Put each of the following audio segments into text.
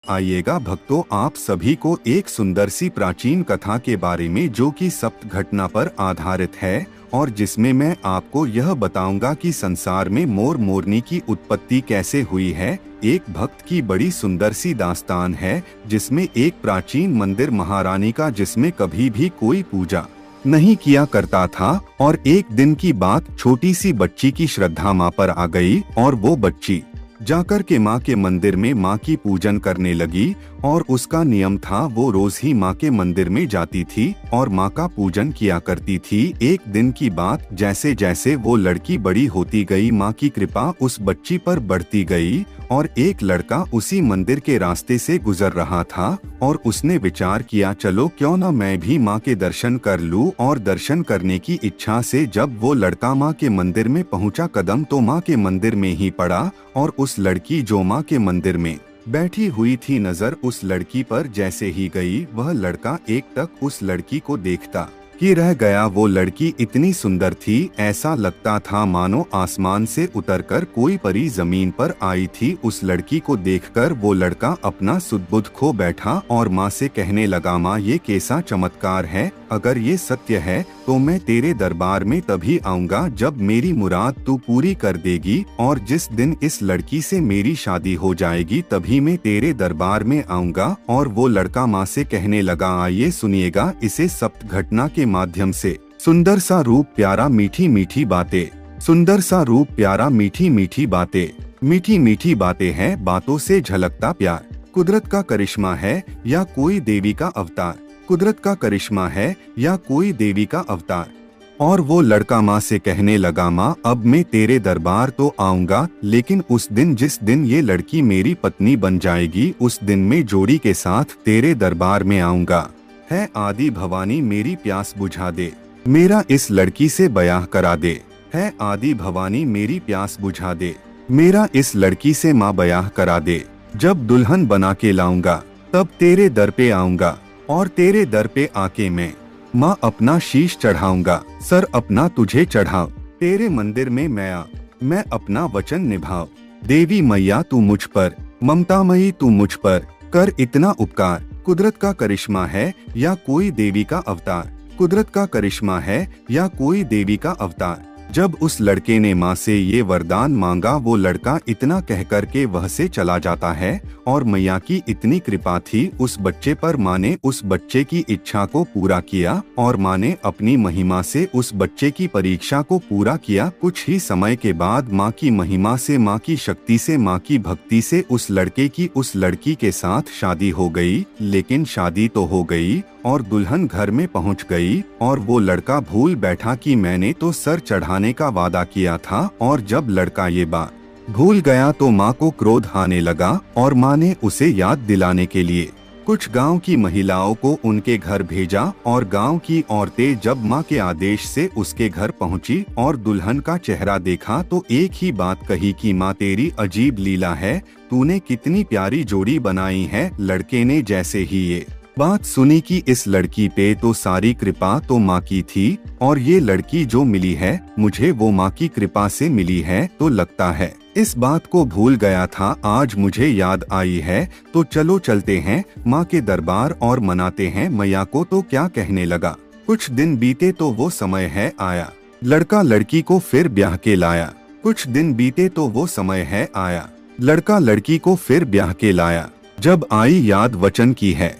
आइएगा भक्तों, आप सभी को एक सुंदर सी प्राचीन कथा के बारे में जो कि सप्त घटना पर आधारित है और जिसमें मैं आपको यह बताऊंगा कि संसार में मोर मोरनी की उत्पत्ति कैसे हुई है। एक भक्त की बड़ी सुंदर सी दास्तान है जिसमें एक प्राचीन मंदिर महारानी का जिसमें कभी भी कोई पूजा नहीं किया करता था और एक दिन की बात छोटी सी बच्ची की श्रद्धा माँ पर आ गई और वो बच्ची जाकर के माँ के मंदिर में माँ की पूजन करने लगी और उसका नियम था वो रोज ही माँ के मंदिर में जाती थी और माँ का पूजन किया करती थी। एक दिन की बात, जैसे जैसे वो लड़की बड़ी होती गई माँ की कृपा उस बच्ची पर बढ़ती गई और एक लड़का उसी मंदिर के रास्ते से गुजर रहा था और उसने विचार किया चलो क्यों न मैं भी माँ के दर्शन कर लूं। और दर्शन करने की इच्छा से जब वो लड़का माँ के मंदिर में पहुँचा कदम तो माँ के मंदिर में ही पड़ा और उस लड़की जो माँ के मंदिर में बैठी हुई थी नजर उस लड़की पर जैसे ही गई वह लड़का एकटक उस लड़की को देखता ही रह गया। वो लड़की इतनी सुंदर थी, ऐसा लगता था मानो आसमान से उतरकर कोई परी जमीन पर आई थी। उस लड़की को देखकर वो लड़का अपना सुध-बुध खो बैठा और माँ से कहने लगा, माँ ये कैसा चमत्कार है, अगर ये सत्य है तो मैं तेरे दरबार में तभी आऊंगा जब मेरी मुराद तू पूरी कर देगी और जिस दिन इस लड़की से मेरी शादी हो जाएगी तभी मैं तेरे दरबार में आऊंगा। और वो लड़का माँ से कहने लगा, आइए सुनिएगा इसे सप्त घटना के माध्यम से। सुंदर सा रूप प्यारा मीठी मीठी बातें, सुंदर सा रूप प्यारा मीठी मीठी बातें, मीठी मीठी बातें हैं बातों से झलकता प्यार। कुदरत का करिश्मा है या कोई देवी का अवतार, कुदरत का करिश्मा है या कोई देवी का अवतार। और वो लड़का माँ से कहने लगा, माँ अब मैं तेरे दरबार तो आऊंगा लेकिन उस दिन जिस दिन ये लड़की मेरी पत्नी बन जाएगी उस दिन मैं जोड़ी के साथ तेरे दरबार में आऊंगा। है आदि भवानी मेरी प्यास बुझा दे, मेरा इस लड़की से ब्याह करा दे। है आदि भवानी मेरी प्यास बुझा दे, मेरा इस लड़की से माँ ब्याह करा दे। जब दुल्हन बना के लाऊंगा तब तेरे दर पे आऊंगा और तेरे दर पे आके मैं माँ अपना शीश चढ़ाऊंगा, सर अपना तुझे चढ़ाऊं। तेरे मंदिर में मैं अपना वचन निभाऊं। देवी मैया तू मुझ पर, ममतामयी तू मुझ पर कर इतना उपकार। कुदरत का करिश्मा है या कोई देवी का अवतार, कुदरत का करिश्मा है या कोई देवी का अवतार। जब उस लड़के ने माँ से ये वरदान मांगा वो लड़का इतना कह कर के वह से चला जाता है और मैया की इतनी कृपा थी उस बच्चे पर, माँ ने उस बच्चे की इच्छा को पूरा किया और माँ ने अपनी महिमा से उस बच्चे की परीक्षा को पूरा किया। कुछ ही समय के बाद माँ की महिमा से, माँ की शक्ति से, माँ की भक्ति से उस लड़के की उस लड़की के साथ शादी हो गई। लेकिन शादी तो हो गई और दुल्हन घर में पहुंच गई और वो लड़का भूल बैठा कि मैंने तो सर चढ़ाने का वादा किया था। और जब लड़का ये बात भूल गया तो माँ को क्रोध आने लगा और माँ ने उसे याद दिलाने के लिए कुछ गांव की महिलाओं को उनके घर भेजा और गांव की औरतें जब माँ के आदेश से उसके घर पहुंची और दुल्हन का चेहरा देखा तो एक ही बात कही कि माँ तेरी अजीब लीला है, तूने कितनी प्यारी जोड़ी बनाई है। लड़के ने जैसे ही ये बात सुनी कि इस लड़की पे तो सारी कृपा तो माँ की थी और ये लड़की जो मिली है मुझे वो माँ की कृपा से मिली है, तो लगता है इस बात को भूल गया था, आज मुझे याद आई है, तो चलो चलते हैं माँ के दरबार और मनाते हैं मैया को। तो क्या कहने लगा। कुछ दिन बीते तो वो समय है आया, लड़का लड़की को फिर ब्याह के लाया। कुछ दिन बीते तो वो समय है आया, लड़का लड़की को फिर ब्याह के लाया। जब आई याद वचन की है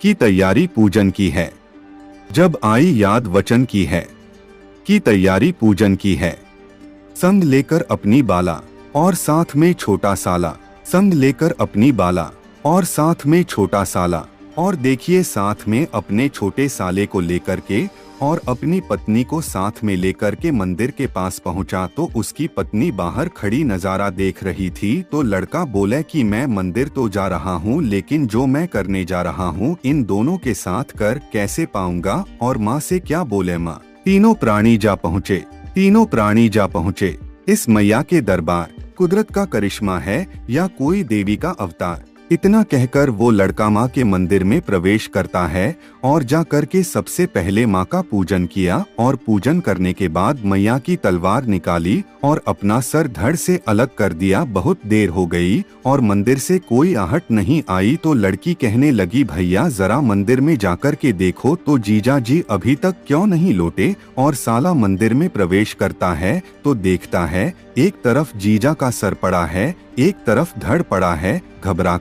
की तैयारी पूजन की है, जब आई याद वचन की है की तैयारी पूजन की है। संग लेकर अपनी बाला और साथ में छोटा साला, संग लेकर अपनी बाला और साथ में छोटा साला। और देखिए साथ में अपने छोटे साले को लेकर के और अपनी पत्नी को साथ में लेकर के मंदिर के पास पहुंचा तो उसकी पत्नी बाहर खड़ी नजारा देख रही थी। तो लड़का बोले कि मैं मंदिर तो जा रहा हूं लेकिन जो मैं करने जा रहा हूं इन दोनों के साथ कर कैसे पाऊंगा। और माँ से क्या बोले माँ। तीनों प्राणी जा पहुँचे, तीनों प्राणी जा पहुँचे इस मैया के दरबार। कुदरत का करिश्मा है या कोई देवी का अवतार, इतना कहकर वो लड़का माँ के मंदिर में प्रवेश करता है और जा करके सबसे पहले माँ का पूजन किया और पूजन करने के बाद मैया की तलवार निकाली और अपना सर धड़ से अलग कर दिया। बहुत देर हो गई और मंदिर से कोई आहट नहीं आई तो लड़की कहने लगी, भैया जरा मंदिर में जाकर के देखो तो जीजा जी अभी तक क्यों नहीं लौटे। और साला मंदिर में प्रवेश करता है तो देखता है एक तरफ जीजा का सर पड़ा है, एक तरफ धड़ पड़ा है। घबरा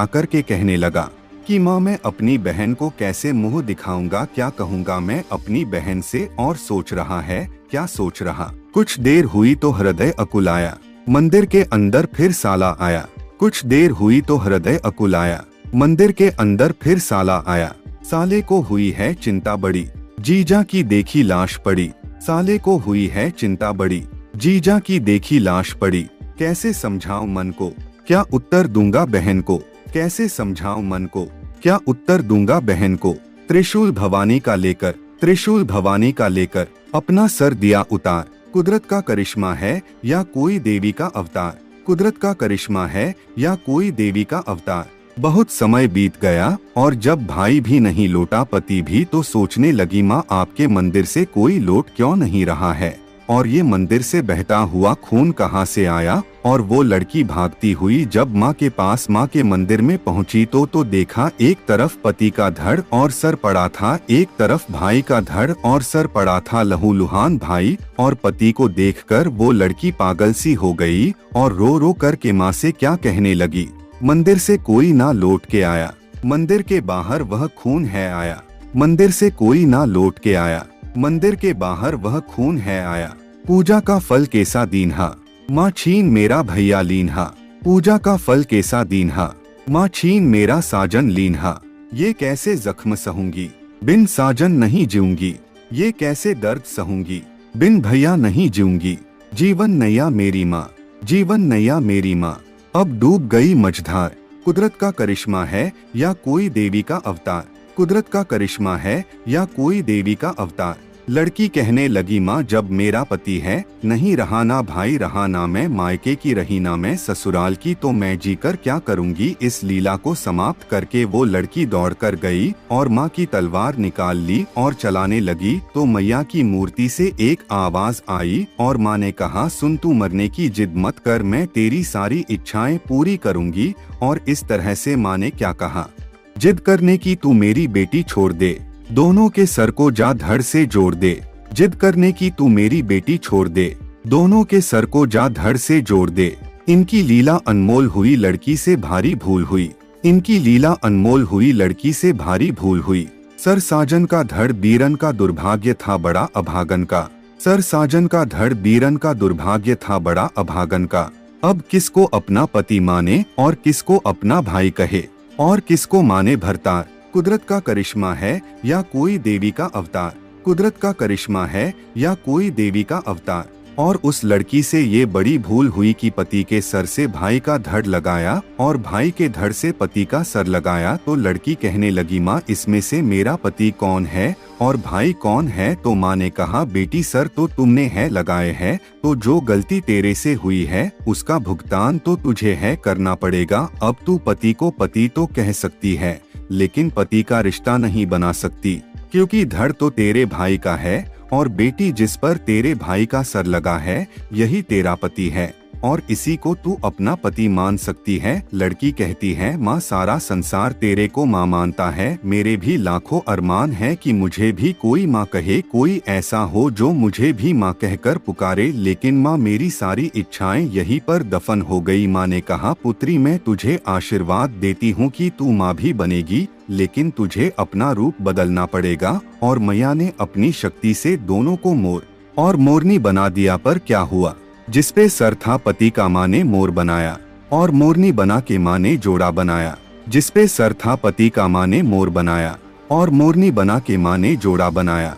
कर के कहने लगा कि माँ मैं अपनी बहन को कैसे मुंह दिखाऊंगा, क्या कहूँगा मैं अपनी बहन से। और सोच रहा है क्या सोच रहा। कुछ देर हुई तो हृदय अकुलाया। मंदिर के अंदर फिर साला आया। कुछ देर हुई तो हृदय अकुलाया। मंदिर के अंदर फिर साला आया। साले को हुई है चिंता बड़ी, जीजा की देखी लाश पड़ी। साले को हुई है चिंता बड़ी, जीजा की देखी लाश पड़ी। कैसे समझाऊं मन को, क्या उत्तर दूंगा बहन को। कैसे समझाऊं मन को, क्या उत्तर दूंगा बहन को। त्रिशूल भवानी का लेकर अपना सर दिया उतार। कुदरत का करिश्मा है या कोई देवी का अवतार। कुदरत का करिश्मा है या कोई देवी का अवतार। बहुत समय बीत गया और जब भाई भी नहीं लौटा, पति भी, तो सोचने लगी माँ आपके मंदिर से कोई लौट क्यों नहीं रहा है और ये मंदिर से बहता हुआ खून कहाँ से आया। और वो लड़की भागती हुई जब माँ के पास माँ के मंदिर में पहुँची तो देखा एक तरफ पति का धड़ और सर पड़ा था, एक तरफ भाई का धड़ और सर पड़ा था। लहूलुहान भाई और पति को देखकर वो लड़की पागल सी हो गई और रो रो कर के माँ से क्या कहने लगी, मंदिर से कोई ना लौट के आया, मंदिर के बाहर वह खून है आया। मंदिर से कोई ना लौट के आया, मंदिर के बाहर वह खून है आया। पूजा का फल कैसा दीन्हा, माँ छीन मेरा भैया लीन्हा। पूजा का फल कैसा दीन्हा, माँ छीन मेरा साजन लीन्हा। ये कैसे जख्म सहूंगी, बिन साजन नहीं जीऊंगी। ये कैसे दर्द सहूंगी, बिन भैया नहीं जीऊंगी। जीवन नैया मेरी माँ, जीवन नैया मेरी माँ, अब डूब गई मझधार। कुदरत का करिश्मा है या कोई देवी का अवतार। कुदरत का करिश्मा है या कोई देवी का अवतार। लड़की कहने लगी माँ जब मेरा पति है नहीं रहा, ना भाई रहा, ना मैं मायके की रही, ना मैं ससुराल की, तो मैं जीकर क्या करूँगी। इस लीला को समाप्त करके वो लड़की दौड़कर गई और माँ की तलवार निकाल ली और चलाने लगी तो मैया की मूर्ति से एक आवाज आई और माँ ने कहा, सुन तू मरने की जिद मत कर, मैं तेरी सारी इच्छाएं पूरी करूँगी। और इस तरह से माँ ने क्या कहा, जिद करने की तू मेरी बेटी छोड़ दे, दोनों के सर को जा धड़ से जोड़ दे। जिद करने की तू मेरी बेटी छोड़ दे, दोनों के सर को जा धड़ से जोड़ दे। इनकी लीला अनमोल हुई, लड़की से भारी भूल हुई। इनकी लीला अनमोल हुई, लड़की से भारी भूल हुई। सर साजन का धड़ बीरन का दुर्भाग्य था बड़ा अभागन का। सर साजन का धड़ बीरन का दुर्भाग्य था बड़ा अभागन का। अब किसको अपना पति माने और किसको अपना भाई कहे और किसको माने भरतार। कुदरत का करिश्मा है या कोई देवी का अवतार। कुदरत का करिश्मा है या कोई देवी का अवतार। और उस लड़की से ये बड़ी भूल हुई कि पति के सर से भाई का धड़ लगाया और भाई के धड़ से पति का सर लगाया। तो लड़की कहने लगी माँ इसमें से मेरा पति कौन है और भाई कौन है। तो माँ ने कहा, बेटी सर तो तुमने है लगाए हैं, तो जो गलती तेरे से हुई है उसका भुगतान तो तुझे है करना पड़ेगा। अब तू पति को पति तो कह सकती है लेकिन पति का रिश्ता नहीं बना सकती, क्योंकि धड़ तो तेरे भाई का है और बेटी जिस पर तेरे भाई का सर लगा है यही तेरा पति है और इसी को तू अपना पति मान सकती है। लड़की कहती है, माँ सारा संसार तेरे को माँ मानता है, मेरे भी लाखों अरमान है कि मुझे भी कोई माँ कहे, कोई ऐसा हो जो मुझे भी माँ कहकर पुकारे, लेकिन माँ मेरी सारी इच्छाएं यहीं पर दफन हो गई। माँ ने कहा, पुत्री मैं तुझे आशीर्वाद देती हूँ कि तू माँ भी बनेगी, लेकिन तुझे अपना रूप बदलना पड़ेगा। और मैया ने अपनी शक्ति से दोनों को मोर और मोरनी बना दिया। पर क्या हुआ, जिसपे सर था पति का माँ ने मोर बनाया और मोरनी बना के माँ ने जोड़ा बनाया। जिसपे सर था पति का माँ ने मोर बनाया और मोरनी बना के माँ ने जोड़ा बनाया।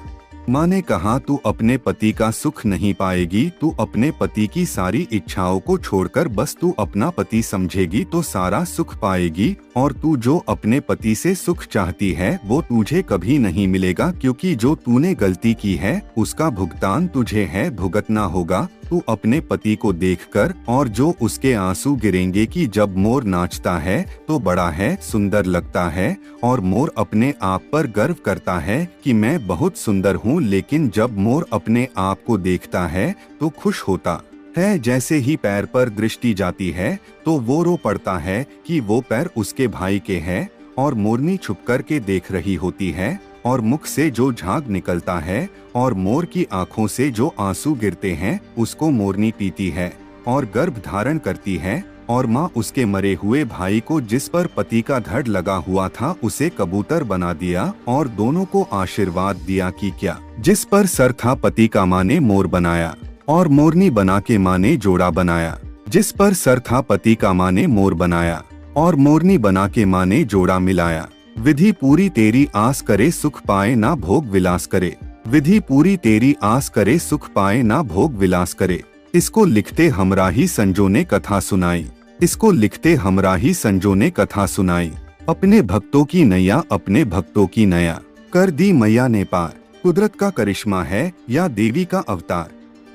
माँ ने कहा, तू अपने पति का सुख नहीं पाएगी, तू अपने पति की सारी इच्छाओं को छोड़कर बस तू अपना पति समझेगी तो सारा सुख पाएगी। और तू जो अपने पति से सुख चाहती है वो तुझे कभी नहीं मिलेगा, क्योंकि जो तूने गलती की है उसका भुगतान तुझे है भुगतना होगा। तू अपने पति को देखकर और जो उसके आंसू गिरेंगे कि जब मोर नाचता है तो बड़ा है, सुंदर लगता है और मोर अपने आप पर गर्व करता है कि मैं बहुत सुंदर हूँ। लेकिन जब मोर अपने आप को देखता है तो खुश होता है। जैसे ही पैर पर दृष्टि जाती है तो वो रो पड़ता है कि वो पैर उसके भाई के हैं और मोरनी छुप कर के देख रही होती है और मुख से जो झाग निकलता है और मोर की आंखों से जो आंसू गिरते हैं उसको मोरनी पीती है और गर्भ धारण करती है। और माँ उसके मरे हुए भाई को, जिस पर पति का धड़ लगा हुआ था, उसे कबूतर बना दिया और दोनों को आशीर्वाद दिया कि क्या जिस पर सर था पति का माँ ने मोर बनाया और मोरनी बना के माँ ने जोड़ा बनाया। जिस पर सर था पति का माँ ने मोर बनाया और मोरनी बना के माँ ने जोड़ा मिलाया। विधि पूरी तेरी आस करे सुख पाए ना भोग विलास करे। विधि पूरी तेरी आस करे सुख पाए ना भोग विलास करे। इसको लिखते हमराही संजो ने कथा सुनाई। इसको लिखते हमराही संजो ने कथा सुनाई। अपने भक्तों की नैया अपने भक्तों की नया कर दी मैया ने पार। कुदरत का करिश्मा है या देवी का अवतार।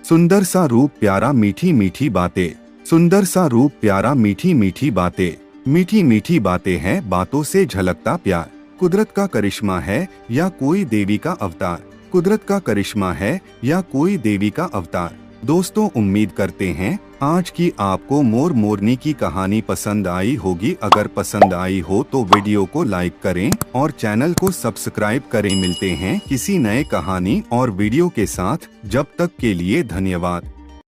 सुंदर सा रूप प्यारा मीठी मीठी बातें। सुंदर सा रूप प्यारा मीठी मीठी बातें। मीठी मीठी बातें हैं बातों से झलकता प्यार। कुदरत का करिश्मा है या कोई देवी का अवतार। कुदरत का करिश्मा है या कोई देवी का अवतार। दोस्तों, उम्मीद करते हैं आज की आपको मोर मोरनी की कहानी पसंद आई होगी। अगर पसंद आई हो तो वीडियो को लाइक करें और चैनल को सब्सक्राइब करें। मिलते हैं किसी नए कहानी और वीडियो के साथ। जब तक के लिए धन्यवाद।